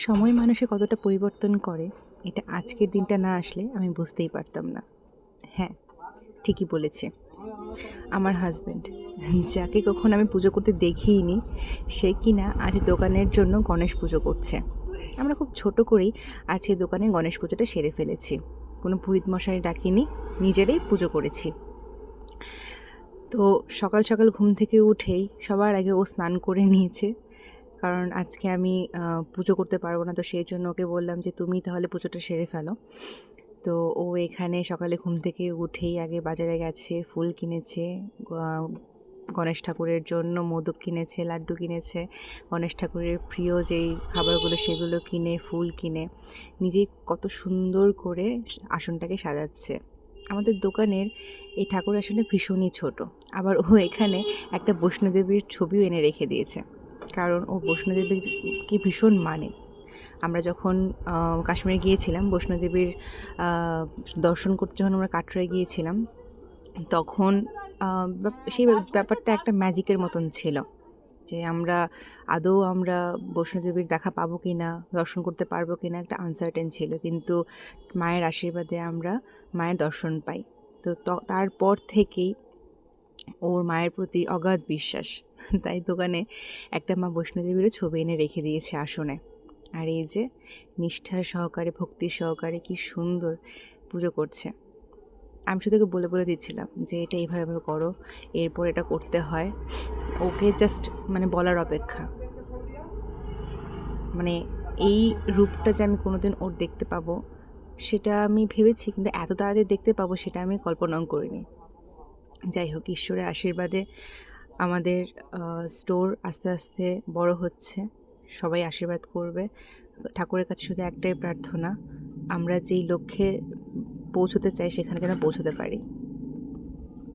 সময় মানুষে কতটা পরিবর্তন করে এটা আজকের দিনটা না আসলে আমি বুঝতেই পারতাম না। হ্যাঁ, ঠিকই বলেছে। আমার হাজব্যান্ড, যাকে কখনো আমি পুজো করতে দেখিইনি, সে কিনা আজ দোকানের জন্য গণেশ পুজো করছে। আমরা খুব ছোট করেই আজকে দোকানে গণেশ পুজোটা সেরে ফেলেছি। কোনো পুরোহিত মশাই ডাকিনি, নিজেরাই পুজো করেছি। তো সকাল সকাল ঘুম থেকে উঠেই সবার আগে ও স্নান করে নিয়েছে, কারণ আজকে আমি পুজো করতে পারবো না। তো সেই জন্য ওকে বললাম যে তুমি তাহলে পুজোটা সেরে ফেলো। তো ও এখানে সকালে ঘুম থেকে উঠেই আগে বাজারে গেছে, ফুল কিনেছে, গণেশ ঠাকুরের জন্য মোদক কিনেছে, লাড্ডু কিনেছে, গণেশ ঠাকুরের প্রিয় যেই খাবারগুলো সেগুলো কিনে, ফুল কিনে নিজেই কত সুন্দর করে আসনটাকে সাজাচ্ছে। আমাদের দোকানের এই ঠাকুর আসলে ভীষণই ছোট। আবার ও এখানে একটা বৈষ্ণোদেবীর ছবিও এনে রেখে দিয়েছে, কারণ ও বৈষ্ণোদেবীকে ভীষণ মানে। আমরা যখন কাশ্মীরে গিয়েছিলাম বৈষ্ণোদেবীর দর্শন করতে, যখন আমরা কাটরায় গিয়েছিলাম, তখন সেই ব্যাপারটা একটা ম্যাজিকের মতন ছিল যে আমরা বৈষ্ণোদেবীর দেখা পাবো কি না, দর্শন করতে পারবো কি না, একটা আনসার্টেন ছিল। কিন্তু মায়ের আশীর্বাদে আমরা মায়ের দর্শন পাই। তো তারপর থেকেই ওর মায়ের প্রতি অগাধ বিশ্বাস। তাই দোকানে একটা মা বৈষ্ণোদেবীরও ছবি এনে রেখে দিয়েছে আসনে। আর এই যে নিষ্ঠার সহকারে, ভক্তির সহকারে কি সুন্দর পুজো করছে। আমি শুধু ওকে বলে বলে দিচ্ছিলাম যে এটা এইভাবে করো, এরপর এটা করতে হয়। ওকে জাস্ট বলার অপেক্ষা। এই রূপটা যে আমি কোনোদিন ওর দেখতে পাবো সেটা আমি ভেবেছি, কিন্তু এত তাড়াতাড়ি দেখতে পাবো সেটা আমি কল্পনাও করিনি। যাই হোক, ঈশ্বরের আশীর্বাদে আমাদের স্টোর আস্তে আস্তে বড় হচ্ছে। সবাই আশীর্বাদ করবে। ঠাকুরের কাছে শুধু একটাই প্রার্থনা, আমরা যেই লক্ষ্যে পৌঁছতে চাই সেখানে যেন পৌঁছতে পারি।